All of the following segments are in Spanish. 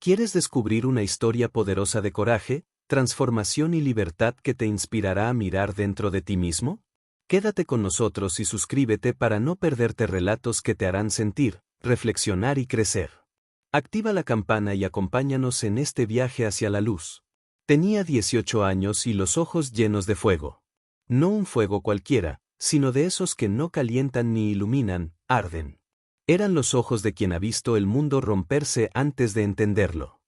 ¿Quieres descubrir una historia poderosa de coraje, transformación y libertad que te inspirará a mirar dentro de ti mismo? Quédate con nosotros y suscríbete para no perderte relatos que te harán sentir, reflexionar y crecer. Activa la campana y acompáñanos en este viaje hacia la luz. Tenía 18 años y los ojos llenos de fuego. No un fuego cualquiera, sino de esos que no calientan ni iluminan, arden. Eran los ojos de quien ha visto el mundo romperse antes de entenderlo.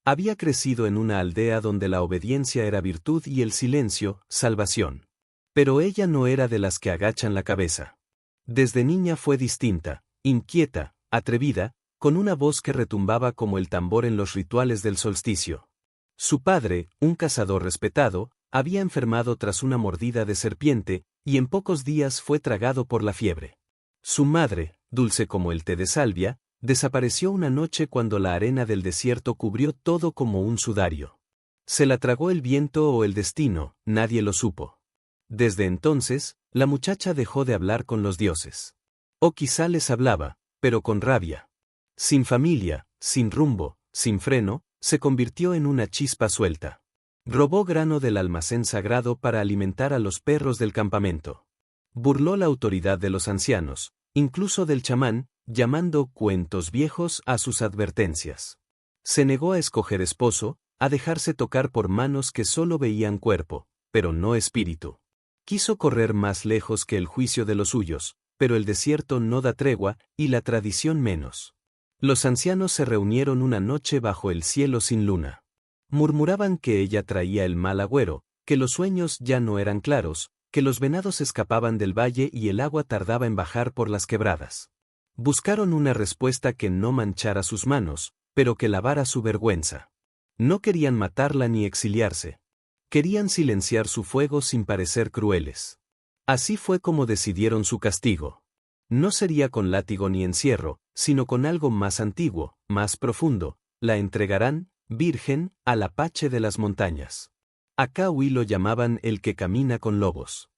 Había crecido en una aldea donde la obediencia era virtud y el silencio, salvación. Pero ella no era de las que agachan la cabeza. Desde niña fue distinta, inquieta, atrevida, con una voz que retumbaba como el tambor en los rituales del solsticio. Su padre, un cazador respetado, había enfermado tras una mordida de serpiente, y en pocos días fue tragado por la fiebre. Su madre, dulce como el té de salvia, desapareció una noche cuando la arena del desierto cubrió todo como un sudario. ¿Se la tragó el viento o el destino? Nadie lo supo. Desde entonces, la muchacha dejó de hablar con los dioses. O quizá les hablaba, pero con rabia. Sin familia, sin rumbo, sin freno, se convirtió en una chispa suelta. Robó grano del almacén sagrado para alimentar a los perros del campamento. Burló la autoridad de los ancianos, incluso del chamán, llamando cuentos viejos a sus advertencias. Se negó a escoger esposo, a dejarse tocar por manos que solo veían cuerpo, pero no espíritu. Quiso correr más lejos que el juicio de los suyos, pero el desierto no da tregua, y la tradición menos. Los ancianos se reunieron una noche bajo el cielo sin luna. Murmuraban que ella traía el mal agüero, que los sueños ya no eran claros, que los venados escapaban del valle y el agua tardaba en bajar por las quebradas. Buscaron una respuesta que no manchara sus manos, pero que lavara su vergüenza. No querían matarla ni exiliarse. Querían silenciar su fuego sin parecer crueles. Así fue como decidieron su castigo. No sería con látigo ni encierro, sino con algo más antiguo, más profundo. La entregarán, virgen, al apache de las montañas. A Kawi lo llamaban el que camina con lobos.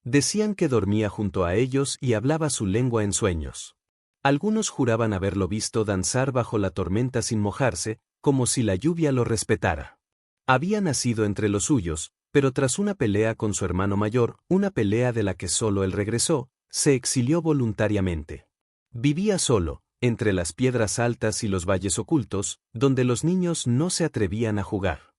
Decían que dormía junto a ellos y hablaba su lengua en sueños. Algunos juraban haberlo visto danzar bajo la tormenta sin mojarse, como si la lluvia lo respetara. Había nacido entre los suyos, pero tras una pelea con su hermano mayor, una pelea de la que solo él regresó, se exilió voluntariamente. Vivía solo, entre las piedras altas y los valles ocultos, donde los niños no se atrevían a jugar.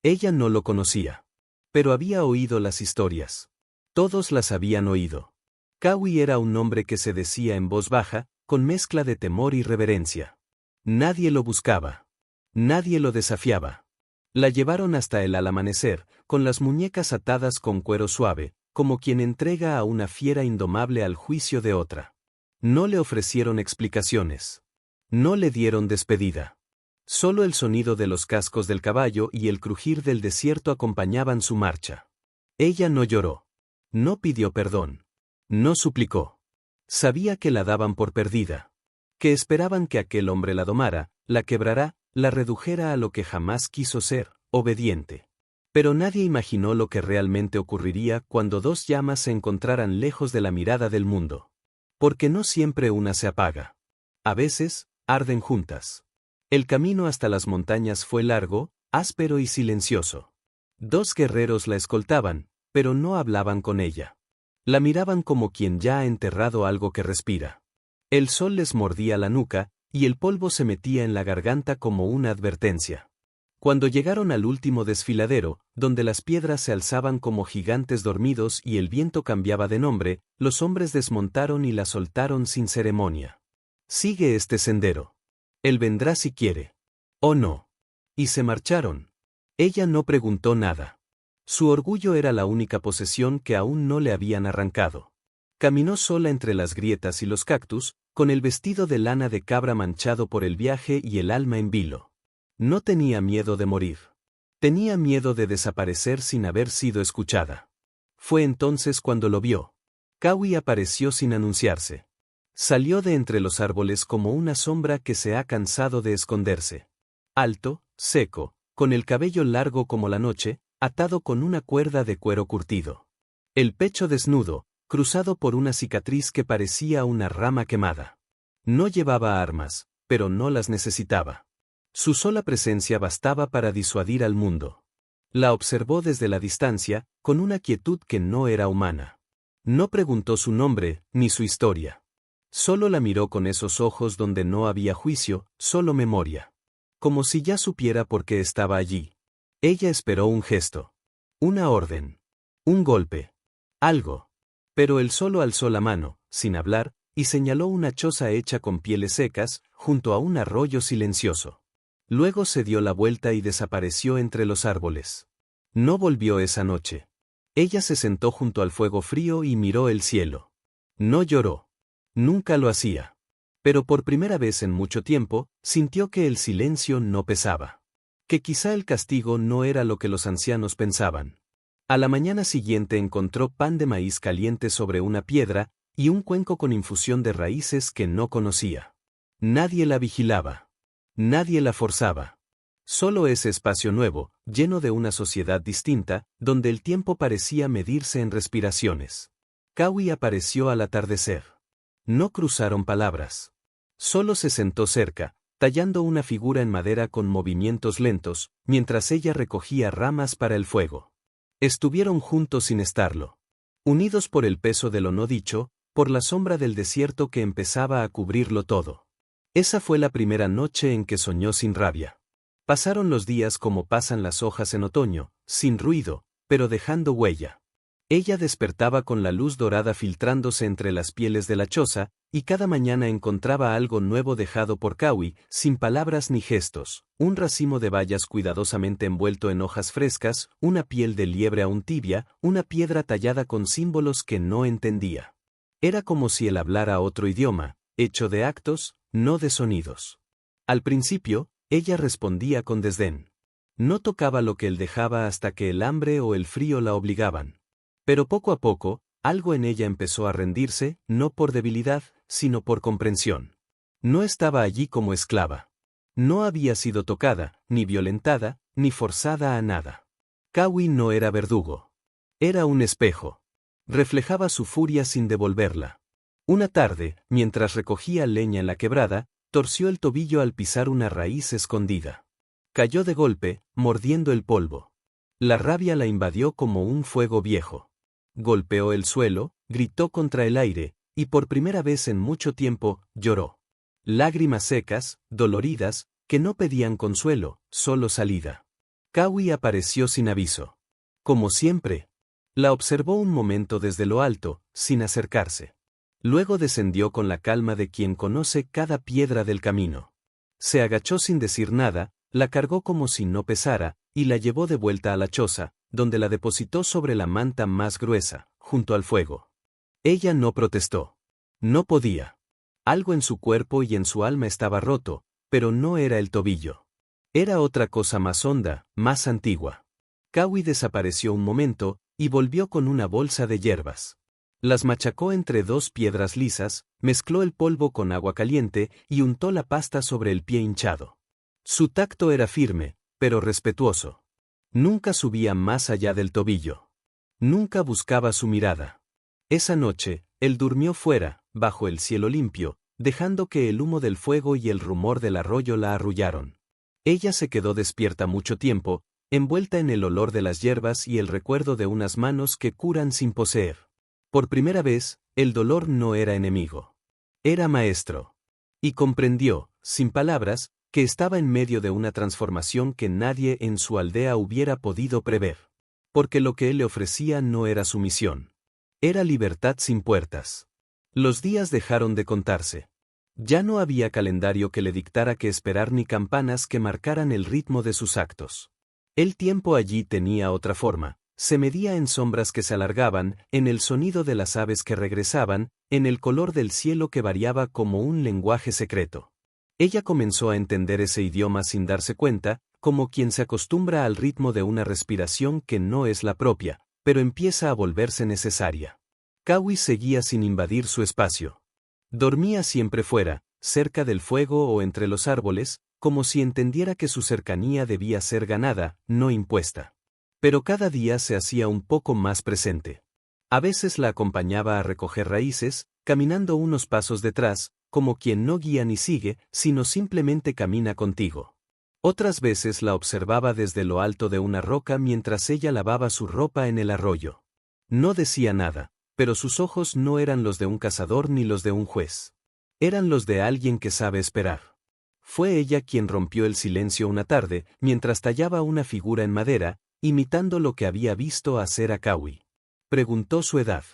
Ella no lo conocía. Pero había oído las historias. Todos las habían oído. Kawi era un hombre que se decía en voz baja, con mezcla de temor y reverencia. Nadie lo buscaba. Nadie lo desafiaba. La llevaron hasta él al amanecer, con las muñecas atadas con cuero suave, como quien entrega a una fiera indomable al juicio de otra. No le ofrecieron explicaciones. No le dieron despedida. Solo el sonido de los cascos del caballo y el crujir del desierto acompañaban su marcha. Ella no lloró. No pidió perdón. No suplicó. Sabía que la daban por perdida. Que esperaban que aquel hombre la domara, la quebrara, la redujera a lo que jamás quiso ser, obediente. Pero nadie imaginó lo que realmente ocurriría cuando dos llamas se encontraran lejos de la mirada del mundo. Porque no siempre una se apaga. A veces, arden juntas. El camino hasta las montañas fue largo, áspero y silencioso. Dos guerreros la escoltaban, pero no hablaban con ella. La miraban como quien ya ha enterrado algo que respira. El sol les mordía la nuca, y el polvo se metía en la garganta como una advertencia. Cuando llegaron al último desfiladero, donde las piedras se alzaban como gigantes dormidos y el viento cambiaba de nombre, los hombres desmontaron y la soltaron sin ceremonia. Sigue este sendero. Él vendrá si quiere. ¿O no? Y se marcharon. Ella no preguntó nada. Su orgullo era la única posesión que aún no le habían arrancado. Caminó sola entre las grietas y los cactus, con el vestido de lana de cabra manchado por el viaje y el alma en vilo. No tenía miedo de morir. Tenía miedo de desaparecer sin haber sido escuchada. Fue entonces cuando lo vio. Kawi apareció sin anunciarse. Salió de entre los árboles como una sombra que se ha cansado de esconderse. Alto, seco, con el cabello largo como la noche, atado con una cuerda de cuero curtido. El pecho desnudo, cruzado por una cicatriz que parecía una rama quemada. No llevaba armas, pero no las necesitaba. Su sola presencia bastaba para disuadir al mundo. La observó desde la distancia, con una quietud que no era humana. No preguntó su nombre, ni su historia. Solo la miró con esos ojos donde no había juicio, solo memoria. Como si ya supiera por qué estaba allí. Ella esperó un gesto. Una orden. Un golpe. Algo. Pero él solo alzó la mano, sin hablar, y señaló una choza hecha con pieles secas, junto a un arroyo silencioso. Luego se dio la vuelta y desapareció entre los árboles. No volvió esa noche. Ella se sentó junto al fuego frío y miró el cielo. No lloró. Nunca lo hacía. Pero por primera vez en mucho tiempo, sintió que el silencio no pesaba. Que quizá el castigo no era lo que los ancianos pensaban. A la mañana siguiente encontró pan de maíz caliente sobre una piedra, y un cuenco con infusión de raíces que no conocía. Nadie la vigilaba. Nadie la forzaba. Solo ese espacio nuevo, lleno de una sociedad distinta, donde el tiempo parecía medirse en respiraciones. Kawi apareció al atardecer. No cruzaron palabras. Solo se sentó cerca, tallando una figura en madera con movimientos lentos, mientras ella recogía ramas para el fuego. Estuvieron juntos sin estarlo. Unidos por el peso de lo no dicho, por la sombra del desierto que empezaba a cubrirlo todo. Esa fue la primera noche en que soñó sin rabia. Pasaron los días como pasan las hojas en otoño, sin ruido, pero dejando huella. Ella despertaba con la luz dorada filtrándose entre las pieles de la choza, y cada mañana encontraba algo nuevo dejado por Kawi, sin palabras ni gestos, un racimo de bayas cuidadosamente envuelto en hojas frescas, una piel de liebre aún tibia, una piedra tallada con símbolos que no entendía. Era como si él hablara otro idioma, hecho de actos, no de sonidos. Al principio, ella respondía con desdén. No tocaba lo que él dejaba hasta que el hambre o el frío la obligaban. Pero poco a poco, algo en ella empezó a rendirse, no por debilidad, sino por comprensión. No estaba allí como esclava. No había sido tocada, ni violentada, ni forzada a nada. Kawi no era verdugo. Era un espejo. Reflejaba su furia sin devolverla. Una tarde, mientras recogía leña en la quebrada, torció el tobillo al pisar una raíz escondida. Cayó de golpe, mordiendo el polvo. La rabia la invadió como un fuego viejo. Golpeó el suelo, gritó contra el aire, y por primera vez en mucho tiempo, lloró. Lágrimas secas, doloridas, que no pedían consuelo, solo salida. Kawi apareció sin aviso. Como siempre. La observó un momento desde lo alto, sin acercarse. Luego descendió con la calma de quien conoce cada piedra del camino. Se agachó sin decir nada, la cargó como si no pesara, y la llevó de vuelta a la choza, donde la depositó sobre la manta más gruesa, junto al fuego. Ella no protestó. No podía. Algo en su cuerpo y en su alma estaba roto, pero no era el tobillo. Era otra cosa más honda, más antigua. Kawi desapareció un momento, y volvió con una bolsa de hierbas. Las machacó entre dos piedras lisas, mezcló el polvo con agua caliente y untó la pasta sobre el pie hinchado. Su tacto era firme, pero respetuoso. Nunca subía más allá del tobillo. Nunca buscaba su mirada. Esa noche, él durmió fuera, bajo el cielo limpio, dejando que el humo del fuego y el rumor del arroyo la arrullaron. Ella se quedó despierta mucho tiempo, envuelta en el olor de las hierbas y el recuerdo de unas manos que curan sin poseer. Por primera vez, el dolor no era enemigo. Era maestro. Y comprendió, sin palabras, que estaba en medio de una transformación que nadie en su aldea hubiera podido prever. Porque lo que él le ofrecía no era sumisión. Era libertad sin puertas. Los días dejaron de contarse. Ya no había calendario que le dictara qué esperar ni campanas que marcaran el ritmo de sus actos. El tiempo allí tenía otra forma. Se medía en sombras que se alargaban, en el sonido de las aves que regresaban, en el color del cielo que variaba como un lenguaje secreto. Ella comenzó a entender ese idioma sin darse cuenta, como quien se acostumbra al ritmo de una respiración que no es la propia, pero empieza a volverse necesaria. Kawi seguía sin invadir su espacio. Dormía siempre fuera, cerca del fuego o entre los árboles, como si entendiera que su cercanía debía ser ganada, no impuesta. Pero cada día se hacía un poco más presente. A veces la acompañaba a recoger raíces, caminando unos pasos detrás, como quien no guía ni sigue, sino simplemente camina contigo. Otras veces la observaba desde lo alto de una roca mientras ella lavaba su ropa en el arroyo. No decía nada, pero sus ojos no eran los de un cazador ni los de un juez. Eran los de alguien que sabe esperar. Fue ella quien rompió el silencio una tarde, mientras tallaba una figura en madera, imitando lo que había visto hacer a Kawi. Preguntó su edad.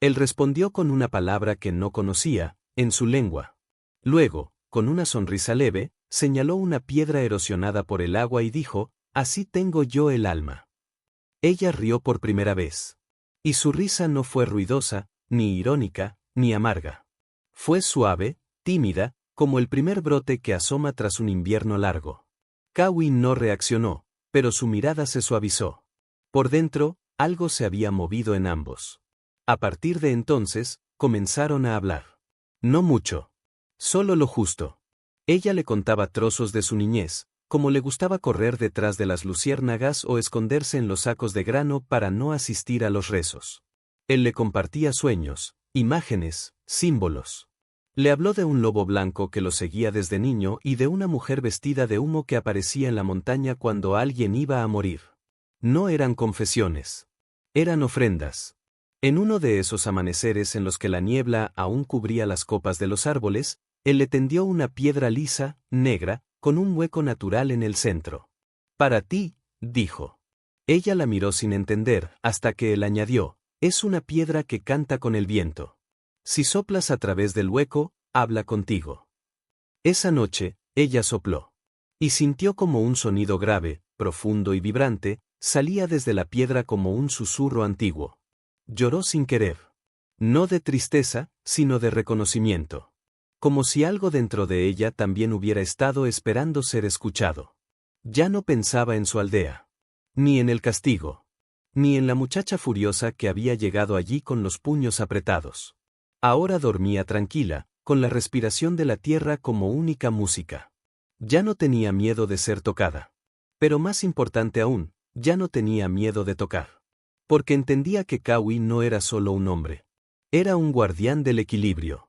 Él respondió con una palabra que no conocía, en su lengua. Luego, con una sonrisa leve, señaló una piedra erosionada por el agua y dijo, «Así tengo yo el alma». Ella rió por primera vez. Y su risa no fue ruidosa, ni irónica, ni amarga. Fue suave, tímida, como el primer brote que asoma tras un invierno largo. Kawi no reaccionó, pero su mirada se suavizó. Por dentro, algo se había movido en ambos. A partir de entonces, comenzaron a hablar. No mucho. Solo lo justo. Ella le contaba trozos de su niñez, como le gustaba correr detrás de las luciérnagas o esconderse en los sacos de grano para no asistir a los rezos. Él le compartía sueños, imágenes, símbolos. Le habló de un lobo blanco que lo seguía desde niño y de una mujer vestida de humo que aparecía en la montaña cuando alguien iba a morir. No eran confesiones. Eran ofrendas. En uno de esos amaneceres en los que la niebla aún cubría las copas de los árboles, él le tendió una piedra lisa, negra, con un hueco natural en el centro. «Para ti», dijo. Ella la miró sin entender, hasta que él añadió, «Es una piedra que canta con el viento. Si soplas a través del hueco, habla contigo». Esa noche, ella sopló. Y sintió como un sonido grave, profundo y vibrante, salía desde la piedra como un susurro antiguo. Lloró sin querer. No de tristeza, sino de reconocimiento. Como si algo dentro de ella también hubiera estado esperando ser escuchado. Ya no pensaba en su aldea. Ni en el castigo. Ni en la muchacha furiosa que había llegado allí con los puños apretados. Ahora dormía tranquila, con la respiración de la tierra como única música. Ya no tenía miedo de ser tocada. Pero más importante aún, ya no tenía miedo de tocar. Porque entendía que Kawi no era solo un hombre. Era un guardián del equilibrio.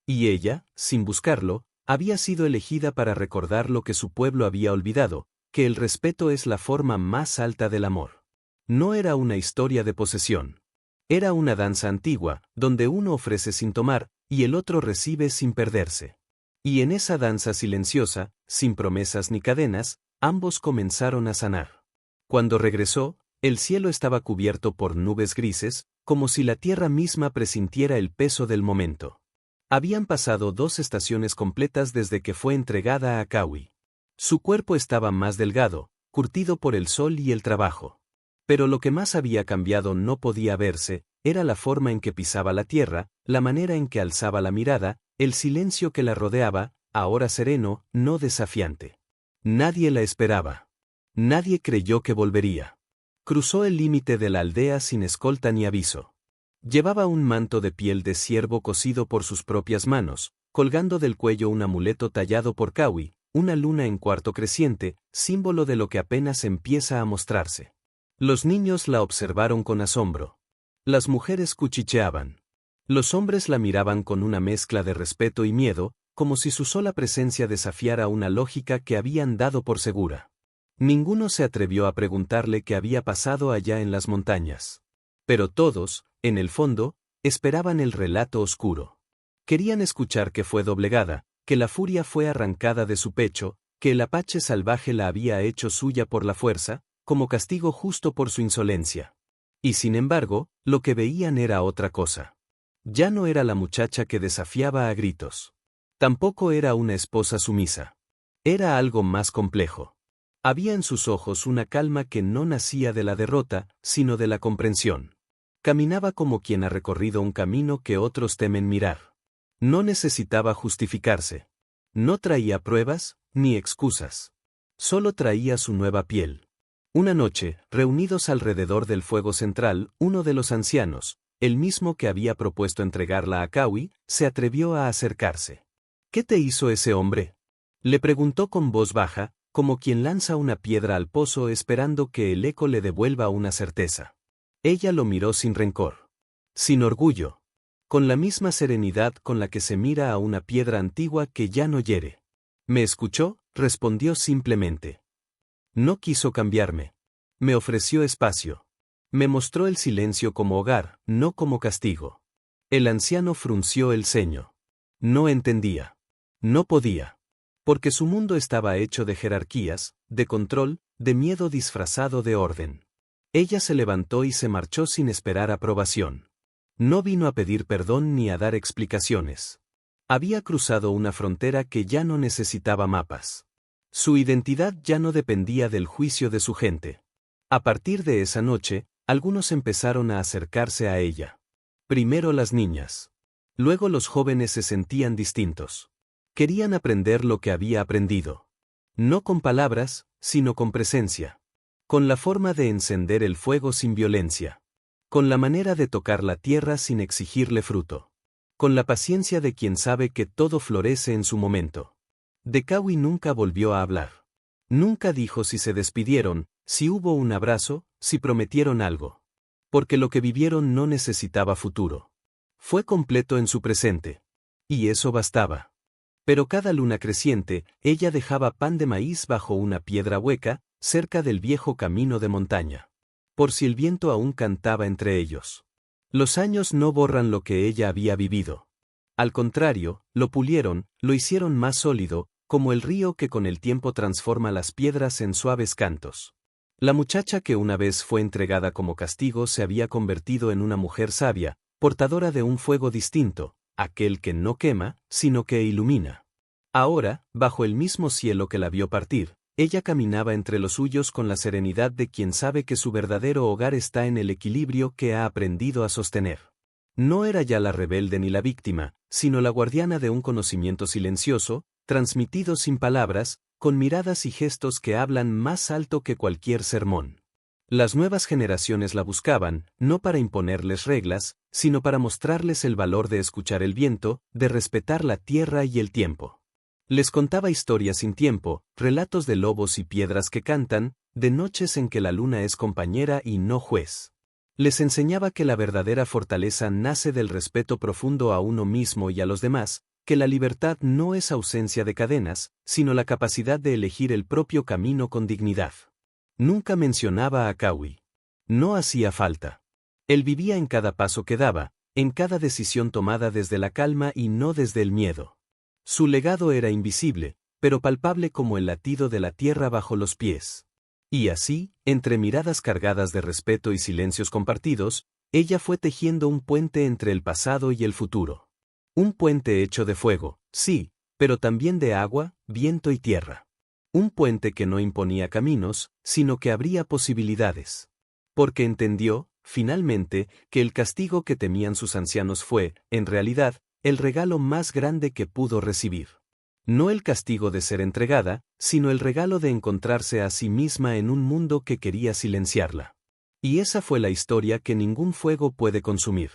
Y ella, sin buscarlo, había sido elegida para recordar lo que su pueblo había olvidado, que el respeto es la forma más alta del amor. No era una historia de posesión. Era una danza antigua, donde uno ofrece sin tomar, y el otro recibe sin perderse. Y en esa danza silenciosa, sin promesas ni cadenas, ambos comenzaron a sanar. Cuando regresó, el cielo estaba cubierto por nubes grises, como si la tierra misma presintiera el peso del momento. Habían pasado 2 estaciones completas desde que fue entregada a Kawi. Su cuerpo estaba más delgado, curtido por el sol y el trabajo. Pero lo que más había cambiado no podía verse, era la forma en que pisaba la tierra, la manera en que alzaba la mirada, el silencio que la rodeaba, ahora sereno, no desafiante. Nadie la esperaba. Nadie creyó que volvería. Cruzó el límite de la aldea sin escolta ni aviso. Llevaba un manto de piel de ciervo cosido por sus propias manos, colgando del cuello un amuleto tallado por Kawi, una luna en cuarto creciente, símbolo de lo que apenas empieza a mostrarse. Los niños la observaron con asombro. Las mujeres cuchicheaban. Los hombres la miraban con una mezcla de respeto y miedo, como si su sola presencia desafiara una lógica que habían dado por segura. Ninguno se atrevió a preguntarle qué había pasado allá en las montañas. Pero todos, en el fondo, esperaban el relato oscuro. Querían escuchar que fue doblegada, que la furia fue arrancada de su pecho, que el apache salvaje la había hecho suya por la fuerza, como castigo justo por su insolencia. Y sin embargo, lo que veían era otra cosa. Ya no era la muchacha que desafiaba a gritos. Tampoco era una esposa sumisa. Era algo más complejo. Había en sus ojos una calma que no nacía de la derrota, sino de la comprensión. Caminaba como quien ha recorrido un camino que otros temen mirar. No necesitaba justificarse. No traía pruebas, ni excusas. Solo traía su nueva piel. Una noche, reunidos alrededor del fuego central, uno de los ancianos, el mismo que había propuesto entregarla a Kawi, se atrevió a acercarse. «¿Qué te hizo ese hombre?», le preguntó con voz baja, como quien lanza una piedra al pozo esperando que el eco le devuelva una certeza. Ella lo miró sin rencor. Sin orgullo. Con la misma serenidad con la que se mira a una piedra antigua que ya no hiere. «¿Me escuchó?», respondió simplemente. No quiso cambiarme. Me ofreció espacio. Me mostró el silencio como hogar, no como castigo. El anciano frunció el ceño. No entendía. No podía. Porque su mundo estaba hecho de jerarquías, de control, de miedo disfrazado de orden. Ella se levantó y se marchó sin esperar aprobación. No vino a pedir perdón ni a dar explicaciones. Había cruzado una frontera que ya no necesitaba mapas. Su identidad ya no dependía del juicio de su gente. A partir de esa noche, algunos empezaron a acercarse a ella. Primero las niñas. Luego los jóvenes se sentían distintos. Querían aprender lo que había aprendido. No con palabras, sino con presencia. Con la forma de encender el fuego sin violencia. Con la manera de tocar la tierra sin exigirle fruto. Con la paciencia de quien sabe que todo florece en su momento. De Kawi nunca volvió a hablar. Nunca dijo si se despidieron, si hubo un abrazo, si prometieron algo. Porque lo que vivieron no necesitaba futuro. Fue completo en su presente. Y eso bastaba. Pero cada luna creciente, ella dejaba pan de maíz bajo una piedra hueca, cerca del viejo camino de montaña. Por si el viento aún cantaba entre ellos. Los años no borran lo que ella había vivido. Al contrario, lo pulieron, lo hicieron más sólido, como el río que con el tiempo transforma las piedras en suaves cantos. La muchacha que una vez fue entregada como castigo se había convertido en una mujer sabia, portadora de un fuego distinto, aquel que no quema, sino que ilumina. Ahora, bajo el mismo cielo que la vio partir, ella caminaba entre los suyos con la serenidad de quien sabe que su verdadero hogar está en el equilibrio que ha aprendido a sostener. No era ya la rebelde ni la víctima, sino la guardiana de un conocimiento silencioso, transmitido sin palabras, con miradas y gestos que hablan más alto que cualquier sermón. Las nuevas generaciones la buscaban, no para imponerles reglas, sino para mostrarles el valor de escuchar el viento, de respetar la tierra y el tiempo. Les contaba historias sin tiempo, relatos de lobos y piedras que cantan, de noches en que la luna es compañera y no juez. Les enseñaba que la verdadera fortaleza nace del respeto profundo a uno mismo y a los demás, que la libertad no es ausencia de cadenas, sino la capacidad de elegir el propio camino con dignidad. Nunca mencionaba a Kawi. No hacía falta. Él vivía en cada paso que daba, en cada decisión tomada desde la calma y no desde el miedo. Su legado era invisible, pero palpable como el latido de la tierra bajo los pies. Y así, entre miradas cargadas de respeto y silencios compartidos, ella fue tejiendo un puente entre el pasado y el futuro. Un puente hecho de fuego, sí, pero también de agua, viento y tierra. Un puente que no imponía caminos, sino que abría posibilidades. Porque entendió, finalmente, que el castigo que temían sus ancianos fue, en realidad, el regalo más grande que pudo recibir. No el castigo de ser entregada, sino el regalo de encontrarse a sí misma en un mundo que quería silenciarla. Y esa fue la historia que ningún fuego puede consumir.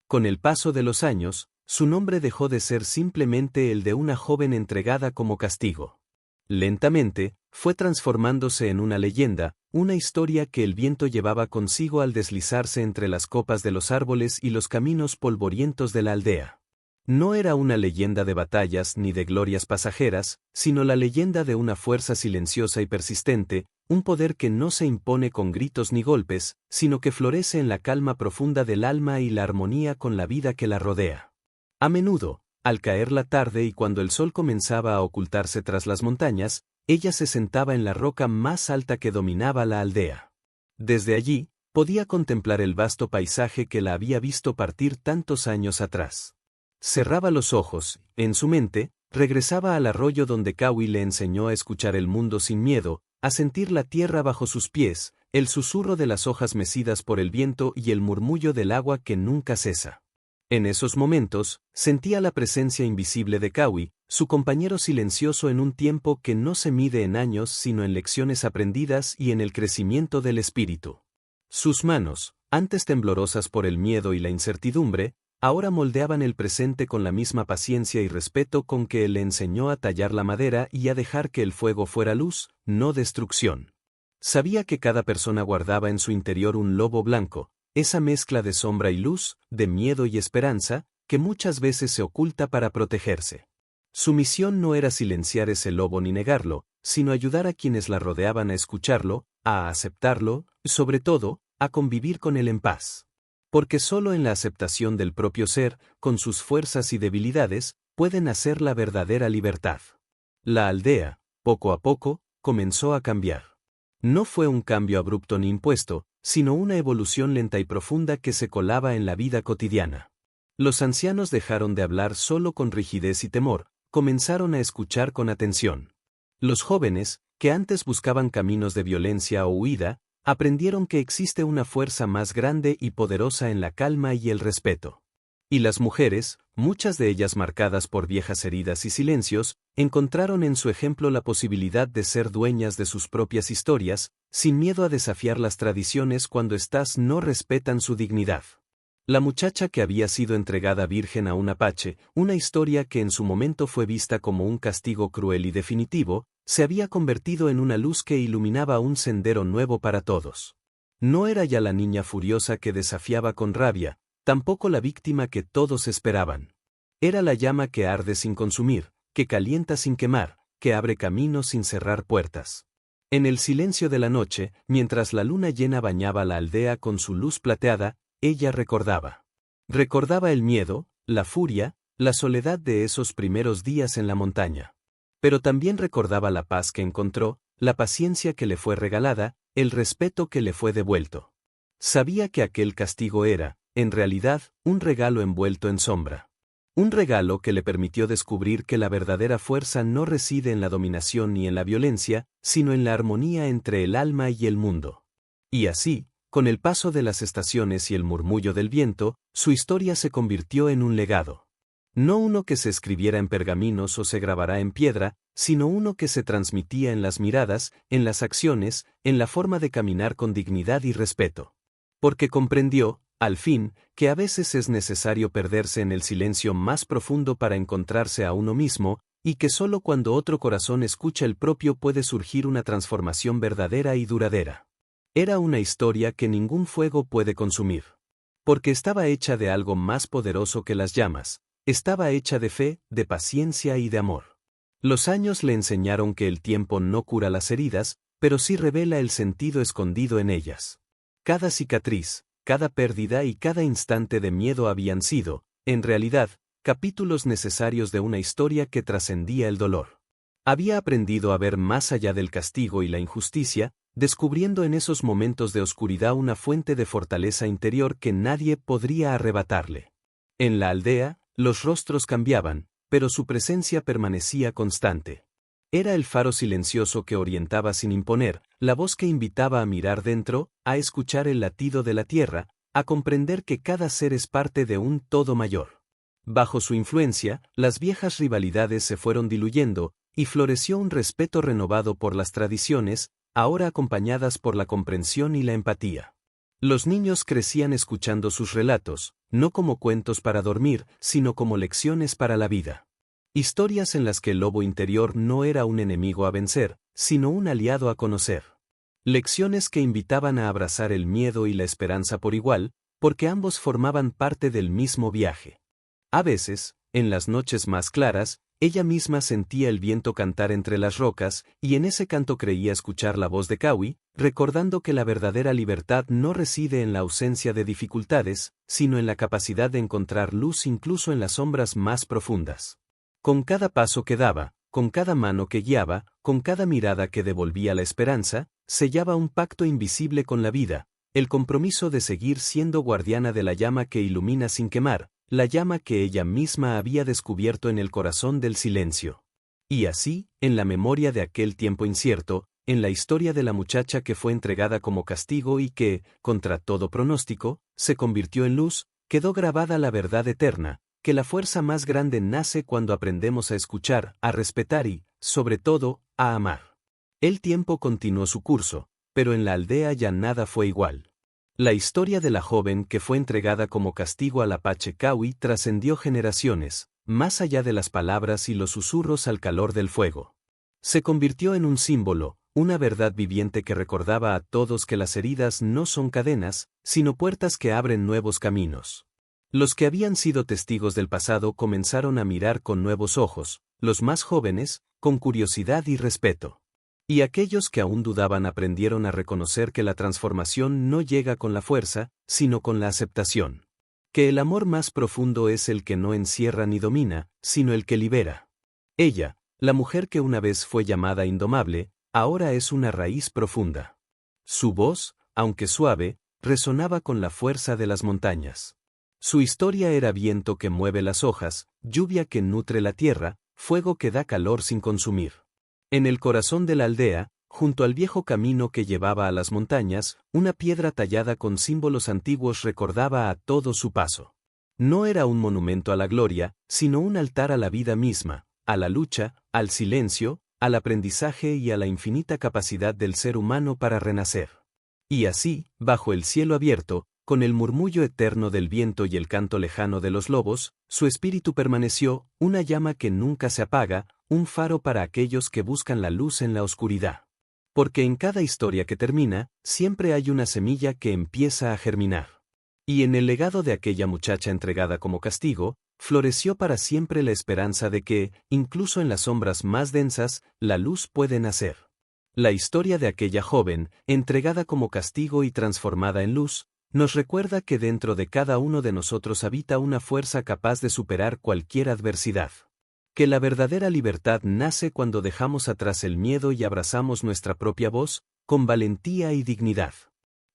Con el paso de los años, su nombre dejó de ser simplemente el de una joven entregada como castigo. Lentamente, fue transformándose en una leyenda, una historia que el viento llevaba consigo al deslizarse entre las copas de los árboles y los caminos polvorientos de la aldea. No era una leyenda de batallas ni de glorias pasajeras, sino la leyenda de una fuerza silenciosa y persistente, un poder que no se impone con gritos ni golpes, sino que florece en la calma profunda del alma y la armonía con la vida que la rodea. A menudo, al caer la tarde y cuando el sol comenzaba a ocultarse tras las montañas, ella se sentaba en la roca más alta que dominaba la aldea. Desde allí, podía contemplar el vasto paisaje que la había visto partir tantos años atrás. Cerraba los ojos, en su mente, regresaba al arroyo donde Kawi le enseñó a escuchar el mundo sin miedo, a sentir la tierra bajo sus pies, el susurro de las hojas mecidas por el viento y el murmullo del agua que nunca cesa. En esos momentos, sentía la presencia invisible de Kawi, su compañero silencioso en un tiempo que no se mide en años sino en lecciones aprendidas y en el crecimiento del espíritu. Sus manos, antes temblorosas por el miedo y la incertidumbre, ahora moldeaban el presente con la misma paciencia y respeto con que él le enseñó a tallar la madera y a dejar que el fuego fuera luz, no destrucción. Sabía que cada persona guardaba en su interior un lobo blanco, esa mezcla de sombra y luz, de miedo y esperanza, que muchas veces se oculta para protegerse. Su misión no era silenciar ese lobo ni negarlo, sino ayudar a quienes la rodeaban a escucharlo, a aceptarlo, sobre todo, a convivir con él en paz. Porque solo en la aceptación del propio ser, con sus fuerzas y debilidades, puede nacer la verdadera libertad. La aldea, poco a poco, comenzó a cambiar. No fue un cambio abrupto ni impuesto, sino una evolución lenta y profunda que se colaba en la vida cotidiana. Los ancianos dejaron de hablar solo con rigidez y temor, comenzaron a escuchar con atención. Los jóvenes, que antes buscaban caminos de violencia o huida, aprendieron que existe una fuerza más grande y poderosa en la calma y el respeto. Y las mujeres, muchas de ellas marcadas por viejas heridas y silencios, encontraron en su ejemplo la posibilidad de ser dueñas de sus propias historias, sin miedo a desafiar las tradiciones cuando éstas no respetan su dignidad. La muchacha que había sido entregada virgen a un apache, una historia que en su momento fue vista como un castigo cruel y definitivo, se había convertido en una luz que iluminaba un sendero nuevo para todos. No era ya la niña furiosa que desafiaba con rabia, tampoco la víctima que todos esperaban. Era la llama que arde sin consumir, que calienta sin quemar, que abre caminos sin cerrar puertas. En el silencio de la noche, mientras la luna llena bañaba la aldea con su luz plateada, ella recordaba. Recordaba el miedo, la furia, la soledad de esos primeros días en la montaña. Pero también recordaba la paz que encontró, la paciencia que le fue regalada, el respeto que le fue devuelto. Sabía que aquel castigo era, en realidad, un regalo envuelto en sombra. Un regalo que le permitió descubrir que la verdadera fuerza no reside en la dominación ni en la violencia, sino en la armonía entre el alma y el mundo. Y así, con el paso de las estaciones y el murmullo del viento, su historia se convirtió en un legado. No uno que se escribiera en pergaminos o se grabara en piedra, sino uno que se transmitía en las miradas, en las acciones, en la forma de caminar con dignidad y respeto. Porque comprendió, al fin, que a veces es necesario perderse en el silencio más profundo para encontrarse a uno mismo, y que solo cuando otro corazón escucha el propio puede surgir una transformación verdadera y duradera. Era una historia que ningún fuego puede consumir. Porque estaba hecha de algo más poderoso que las llamas, estaba hecha de fe, de paciencia y de amor. Los años le enseñaron que el tiempo no cura las heridas, pero sí revela el sentido escondido en ellas. Cada cicatriz, cada pérdida y cada instante de miedo habían sido, en realidad, capítulos necesarios de una historia que trascendía el dolor. Había aprendido a ver más allá del castigo y la injusticia, descubriendo en esos momentos de oscuridad una fuente de fortaleza interior que nadie podría arrebatarle. En la aldea, los rostros cambiaban, pero su presencia permanecía constante. Era el faro silencioso que orientaba sin imponer, la voz que invitaba a mirar dentro, a escuchar el latido de la tierra, a comprender que cada ser es parte de un todo mayor. Bajo su influencia, las viejas rivalidades se fueron diluyendo, y floreció un respeto renovado por las tradiciones, ahora acompañadas por la comprensión y la empatía. Los niños crecían escuchando sus relatos, no como cuentos para dormir, sino como lecciones para la vida. Historias en las que el lobo interior no era un enemigo a vencer, sino un aliado a conocer. Lecciones que invitaban a abrazar el miedo y la esperanza por igual, porque ambos formaban parte del mismo viaje. A veces, en las noches más claras, ella misma sentía el viento cantar entre las rocas, y en ese canto creía escuchar la voz de Kawi, recordando que la verdadera libertad no reside en la ausencia de dificultades, sino en la capacidad de encontrar luz incluso en las sombras más profundas. Con cada paso que daba, con cada mano que guiaba, con cada mirada que devolvía la esperanza, sellaba un pacto invisible con la vida, el compromiso de seguir siendo guardiana de la llama que ilumina sin quemar, la llama que ella misma había descubierto en el corazón del silencio. Y así, en la memoria de aquel tiempo incierto, en la historia de la muchacha que fue entregada como castigo y que, contra todo pronóstico, se convirtió en luz, quedó grabada la verdad eterna, que la fuerza más grande nace cuando aprendemos a escuchar, a respetar y, sobre todo, a amar. El tiempo continuó su curso, pero en la aldea ya nada fue igual. La historia de la joven que fue entregada como castigo al apache Kawi trascendió generaciones, más allá de las palabras y los susurros al calor del fuego. Se convirtió en un símbolo, una verdad viviente que recordaba a todos que las heridas no son cadenas, sino puertas que abren nuevos caminos. Los que habían sido testigos del pasado comenzaron a mirar con nuevos ojos, los más jóvenes, con curiosidad y respeto. Y aquellos que aún dudaban aprendieron a reconocer que la transformación no llega con la fuerza, sino con la aceptación. Que el amor más profundo es el que no encierra ni domina, sino el que libera. Ella, la mujer que una vez fue llamada indomable, ahora es una raíz profunda. Su voz, aunque suave, resonaba con la fuerza de las montañas. Su historia era viento que mueve las hojas, lluvia que nutre la tierra, fuego que da calor sin consumir. En el corazón de la aldea, junto al viejo camino que llevaba a las montañas, una piedra tallada con símbolos antiguos recordaba a todo su paso. No era un monumento a la gloria, sino un altar a la vida misma, a la lucha, al silencio, al aprendizaje y a la infinita capacidad del ser humano para renacer. Y así, bajo el cielo abierto, con el murmullo eterno del viento y el canto lejano de los lobos, su espíritu permaneció, una llama que nunca se apaga, un faro para aquellos que buscan la luz en la oscuridad. Porque en cada historia que termina, siempre hay una semilla que empieza a germinar. Y en el legado de aquella muchacha entregada como castigo, floreció para siempre la esperanza de que, incluso en las sombras más densas, la luz puede nacer. La historia de aquella joven, entregada como castigo y transformada en luz, nos recuerda que dentro de cada uno de nosotros habita una fuerza capaz de superar cualquier adversidad. Que la verdadera libertad nace cuando dejamos atrás el miedo y abrazamos nuestra propia voz, con valentía y dignidad.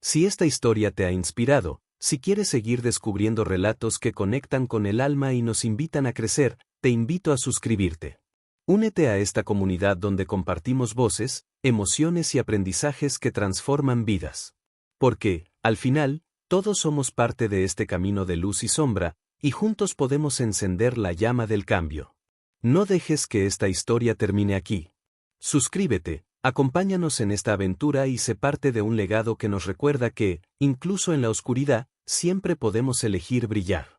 Si esta historia te ha inspirado, si quieres seguir descubriendo relatos que conectan con el alma y nos invitan a crecer, te invito a suscribirte. Únete a esta comunidad donde compartimos voces, emociones y aprendizajes que transforman vidas. Porque, al final, todos somos parte de este camino de luz y sombra, y juntos podemos encender la llama del cambio. No dejes que esta historia termine aquí. Suscríbete, acompáñanos en esta aventura y sé parte de un legado que nos recuerda que, incluso en la oscuridad, siempre podemos elegir brillar.